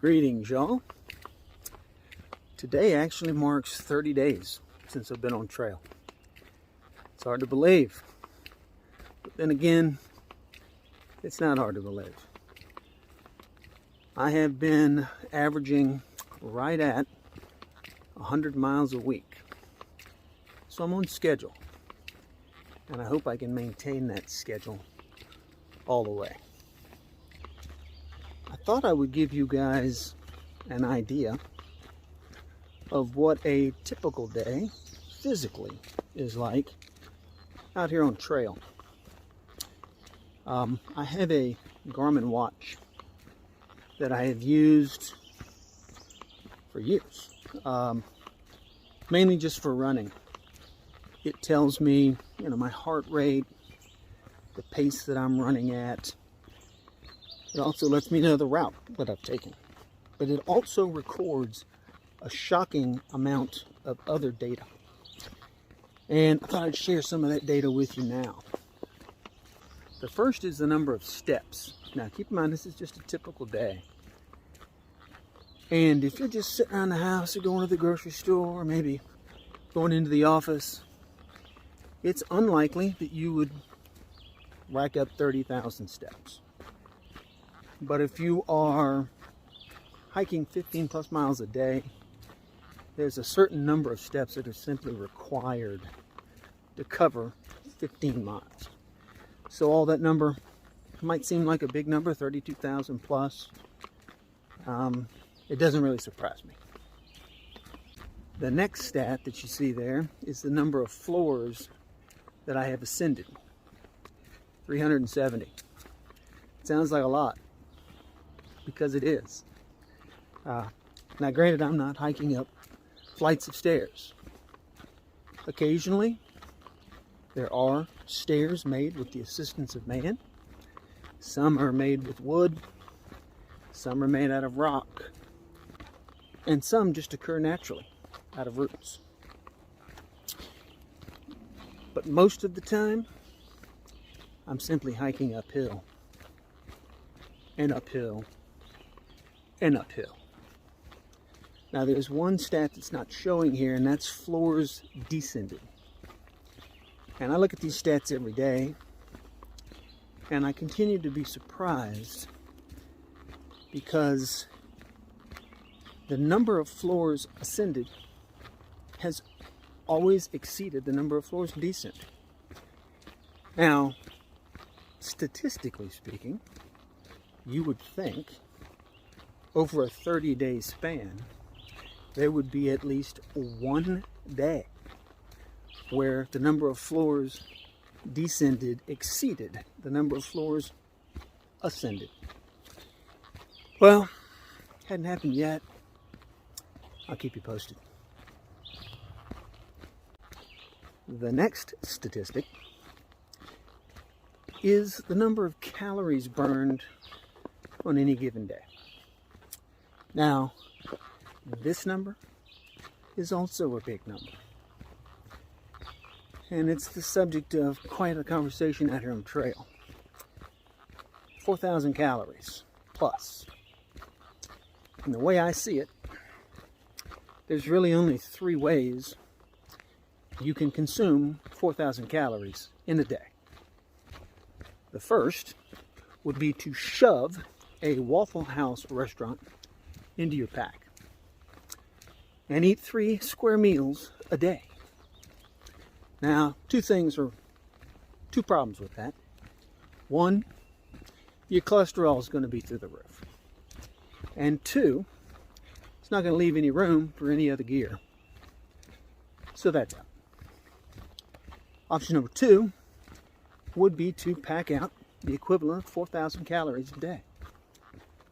Greetings, y'all. Today actually marks 30 days since I've been on trail. It's hard to believe, but then again, it's not hard to believe. I have been averaging right at 100 miles a week, so I'm on schedule, and I hope I can maintain that schedule all the way. I thought I would give you guys an idea of what a typical day physically is like out here on trail. I have a Garmin Watch that I have used for years, mainly just for running. It tells me, my heart rate, the pace that I'm running at. It also lets me know the route that I've taken. But it also records a shocking amount of other data. And I thought I'd share some of that data with you now. The first is the number of steps. Now keep in mind, this is just a typical day. And if you're just sitting around the house or going to the grocery store or maybe going into the office, it's unlikely that you would rack up 30,000 steps. But if you are hiking 15 plus miles a day, there's a certain number of steps that are simply required to cover 15 miles. So all that number might seem like a big number, 32,000 plus. It doesn't really surprise me. The next stat that you see there is the number of floors that I have ascended. 370. It sounds like a lot, because it is. Now granted, I'm not hiking up flights of stairs. Occasionally, there are stairs made with the assistance of man. Some are made with wood, some are made out of rock, and some just occur naturally out of roots. But most of the time, I'm simply hiking uphill, and uphill, and uphill. Now there's one stat that's not showing here, and that's floors descended. And I look at these stats every day, and I continue to be surprised because the number of floors ascended has always exceeded the number of floors descended. Now, statistically speaking, you would think over a 30-day span, there would be at least one day where the number of floors descended exceeded the number of floors ascended. Well, hadn't happened yet. I'll keep you posted. The next statistic is the number of calories burned on any given day. Now, this number is also a big number. And it's the subject of quite a conversation out here on trail. 4,000 calories plus. And the way I see it, there's really only 3 ways you can consume 4,000 calories in a day. The first would be to shove a Waffle House restaurant into your pack and eat 3 square meals a day. Now, two problems with that. One, your cholesterol is going to be through the roof. And 2, it's not going to leave any room for any other gear. So that's out. Option number 2 would be to pack out the equivalent of 4,000 calories a day,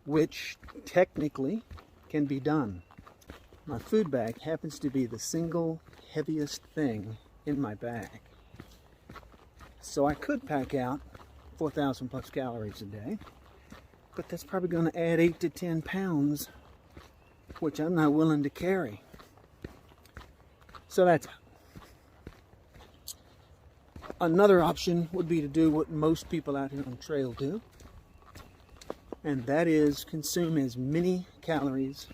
which technically can be done. My food bag happens to be the single heaviest thing in my bag. So I could pack out 4,000 plus calories a day, but that's probably going to add 8 to 10 pounds, which I'm not willing to carry. So that's out. Another option would be to do what most people out here on trail do, and that is consume as many calories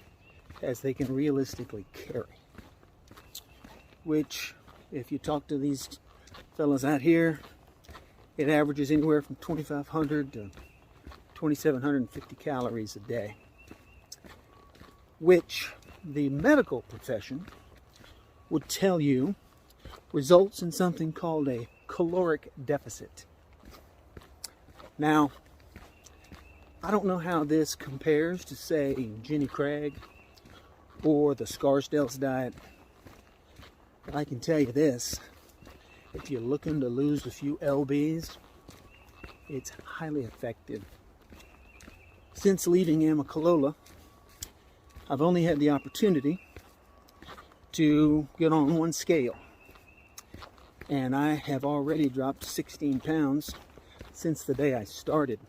as they can realistically carry. Which, if you talk to these fellas out here, it averages anywhere from 2,500 to 2,750 calories a day, which the medical profession would tell you results in something called a caloric deficit. Now, I don't know how this compares to, say, Jenny Craig or the Scarsdale's diet, but I can tell you this: if you're looking to lose a few lbs, it's highly effective. Since leaving Amicalola, I've only had the opportunity to get on one scale, and I have already dropped 16 pounds since the day I started.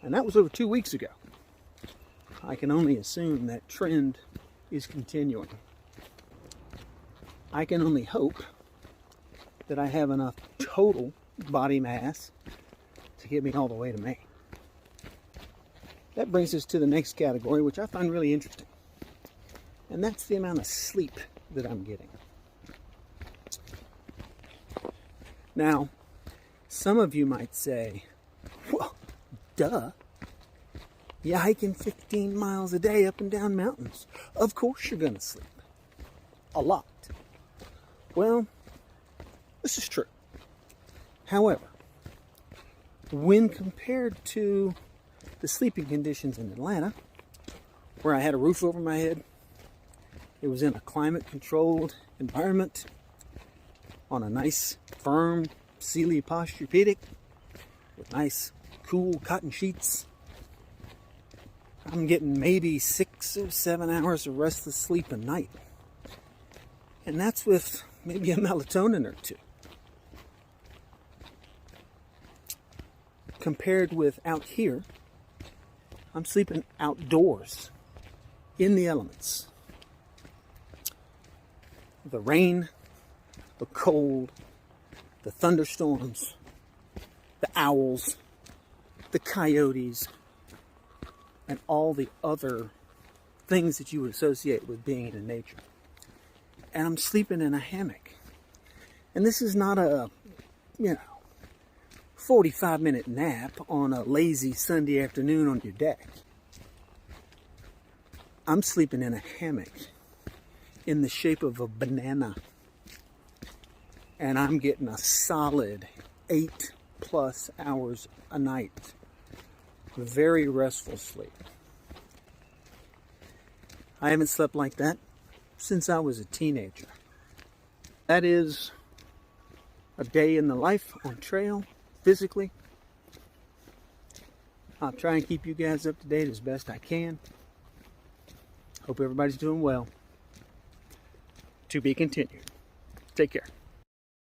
And that was over 2 weeks ago. I can only assume that trend is continuing. I can only hope that I have enough total body mass to get me all the way to Maine. That brings us to the next category, which I find really interesting. And that's the amount of sleep that I'm getting. Now, some of you might say, well, duh. You're hiking 15 miles a day up and down mountains. Of course you're going to sleep. A lot. Well, this is true. However, when compared to the sleeping conditions in Atlanta, where I had a roof over my head, it was in a climate-controlled environment, on a nice, firm, Sealy Posturepedic, with nice, cool cotton sheets, I'm getting maybe 6 or 7 hours of restless sleep a night. And that's with maybe a melatonin or two. Compared with out here, I'm sleeping outdoors, in the elements. The rain, the cold, the thunderstorms, the owls, the coyotes, and all the other things that you would associate with being in nature. And I'm sleeping in a hammock. And this is not a, 45-minute nap on a lazy Sunday afternoon on your deck. I'm sleeping in a hammock in the shape of a banana. And I'm getting a solid 8+ hours a night. Very restful sleep. I haven't slept like that since I was a teenager. That is a day in the life on trail, physically. I'll try and keep you guys up to date as best I can. Hope everybody's doing well. To be continued. Take care.